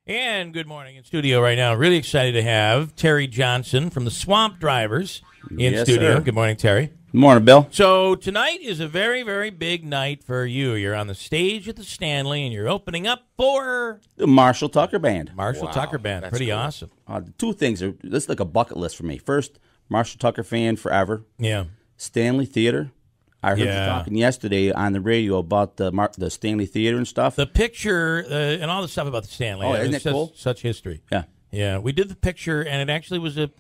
And good morning in studio right now. Really excited to have Terry Johnson from the Swamp Drivers in studio. Sir. Good morning, Terry. Good morning, Bill. So tonight is a very, very big night for you. You're on the stage at the Stanley, and you're opening up for The Marshall Tucker Band. Marshall Tucker Band. Pretty cool. awesome. Two things. This is like a bucket list for me. First, Marshall Tucker fan forever. Yeah. Stanley Theater. I heard you talking yesterday on the radio about the Stanley Theater and stuff. The picture and all the stuff about the Stanley. Oh, It isn't was it cool? Such history. Yeah. Yeah, we did the picture, and it actually was a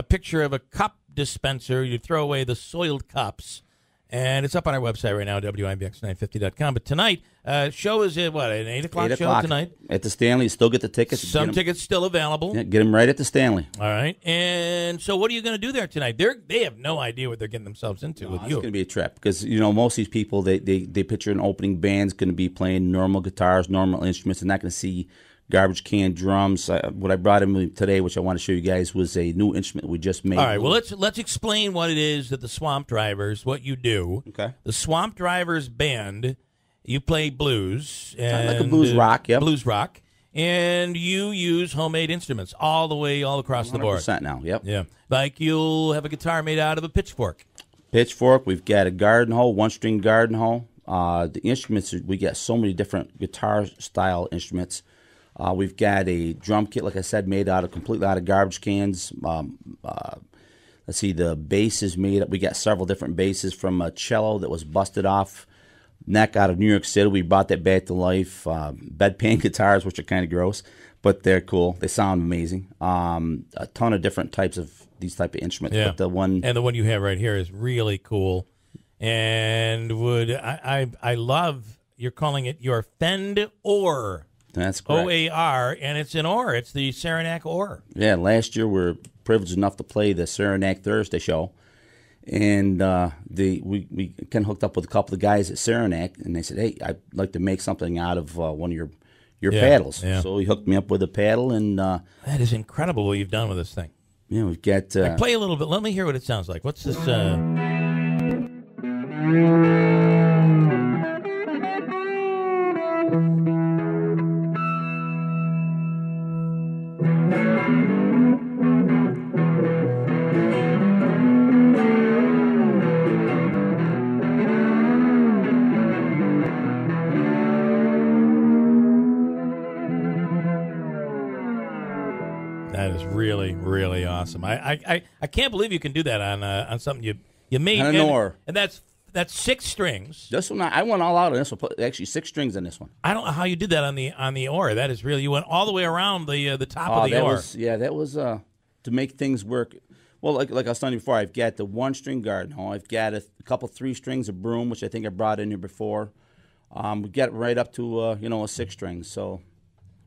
picture of a cup dispenser. You throw away the soiled cups, and it's up on our website right now, WIBX950.com. But tonight, show is at, what, an 8 o'clock show tonight? At the Stanley. Still get the tickets. Some tickets still available. Yeah, get them right at the Stanley. All right. And so what are you going to do there tonight? They have no idea what they're getting themselves into with It's you. going to be a trip because, most of these people, they picture an opening band's going to be playing normal guitars, normal instruments. They're not going to see garbage can drums. What I brought in today, which I want to show you guys, was a new instrument we just made. All right, well, let's explain what it is that the Swamp Drivers, what you do. Okay. The Swamp Drivers Band, you play blues. And, like a blues rock, yep. Blues rock. And you use homemade instruments all across the board. 100% now, yep. Yeah. Like you'll have a guitar made out of a pitchfork. Pitchfork, we've got a garden hoe, one-string garden hoe. The instruments, we got so many different guitar-style instruments. We've got a drum kit, like I said, made completely out of garbage cans. Let's see, the bass is made up. We got several different basses from a cello that was busted off neck out of New York City. We brought that back to life. Bedpan guitars, which are kind of gross, but they're cool. They sound amazing. A ton of different types of these type of instruments. Yeah. But the one you have right here is really cool. And I love, you're calling it your Fend Or. That's correct. OAR, and it's an Or. It's the Saranac Or. Yeah, last year we were privileged enough to play the Saranac Thursday show, and we kind of hooked up with a couple of guys at Saranac, and they said, "Hey, I'd like to make something out of one of your paddles." Yeah. So he hooked me up with a paddle, and That is incredible what you've done with this thing. yeah, we've got. Play a little bit. Let me hear what it sounds like. What's this? That is really, really awesome. I can't believe you can do that on something you made. On an Or. And that's 6 strings. This one, I went all out on this one. Actually, 6 strings on this one. I don't know how you did that on the Or. That is really, you went all the way around the top of the Or. That was to make things work. Well, like I was telling you before, I've got the one-string garden hoe. I've got a couple 3 strings of broom, which I think I brought in here before. We get right up to a 6 string. So.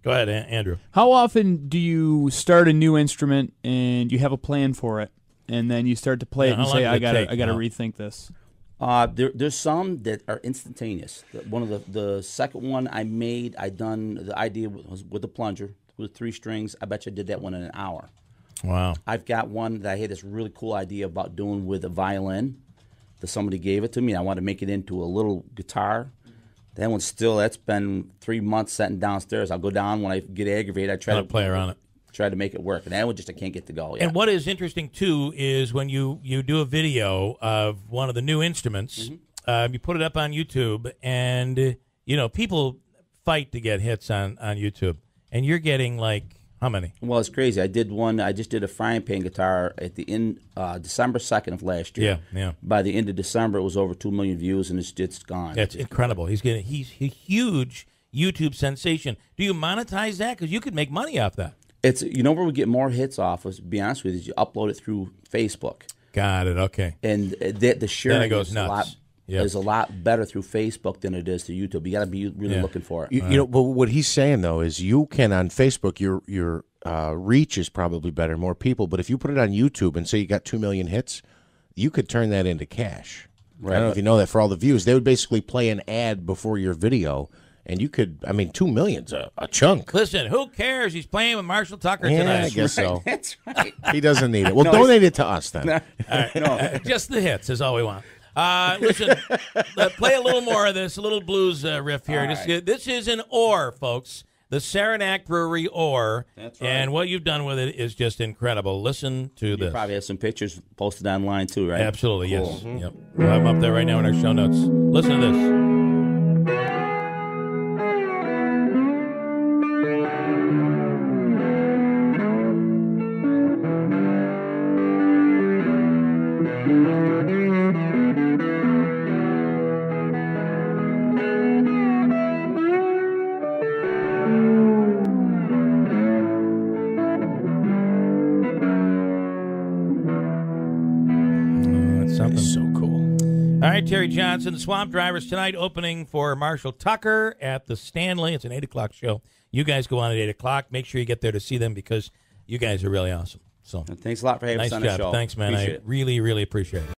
Go ahead, Andrew. How often do you start a new instrument and you have a plan for it, and then you start to play it and say, "I gotta rethink this"? There's some that are instantaneous. One of the second one I made, the idea was with the plunger with 3 strings. I bet you I did that one in an hour. Wow. I've got one that I had this really cool idea about doing with a violin. That somebody gave it to me. I wanted to make it into a little guitar. That one's that's been 3 months sitting downstairs. I'll go down when I get aggravated. I try to play around it. Try to make it work. And that one I can't get to go. Yeah. And what is interesting, too, is when you do a video of one of the new instruments, you put it up on YouTube, and, people fight to get hits on YouTube. And you're getting, how many? Well, it's crazy. I just did a frying pan guitar at the end, December 2nd of last year. Yeah. By the end of December, it was over 2 million views, and it's gone. That's incredible. He's a huge YouTube sensation. Do you monetize that? Because you could make money off that. It's where we get more hits off. To be honest with you, is you upload it through Facebook. Got it. Okay. And the sharing then it goes nuts. Is a lot better through Facebook than it is through YouTube. You got to be really looking for it. But what he's saying though is you can on Facebook your reach is probably better, more people. But if you put it on YouTube and say you got 2 million hits, you could turn that into cash. Right. I don't know if you know that. For all the views, they would basically play an ad before your video. And you could, 2 million's a chunk. Listen, who cares? He's playing with Marshall Tucker tonight. I guess so. That's right. He doesn't need it. Well, donate it to us then. All right. Just the hits is all we want. Listen, play a little more of this, a little blues riff here. This is an Or, folks. the Saranac Brewery ore. That's right. And what you've done with it is just incredible. Listen to this. You probably have some pictures posted online too, right? Absolutely, Cool. yes. Yep. We'll have them up there right now in our show notes. Listen to this. Something so cool. All right, Terry Johnson, the Swamp Drivers tonight, opening for Marshall Tucker at the Stanley. It's an 8 o'clock show. You guys go on at 8 o'clock. Make sure you get there to see them because you guys are really awesome. So Thanks a lot for having us on the show. Thanks, man. Appreciate I it. really, really appreciate it.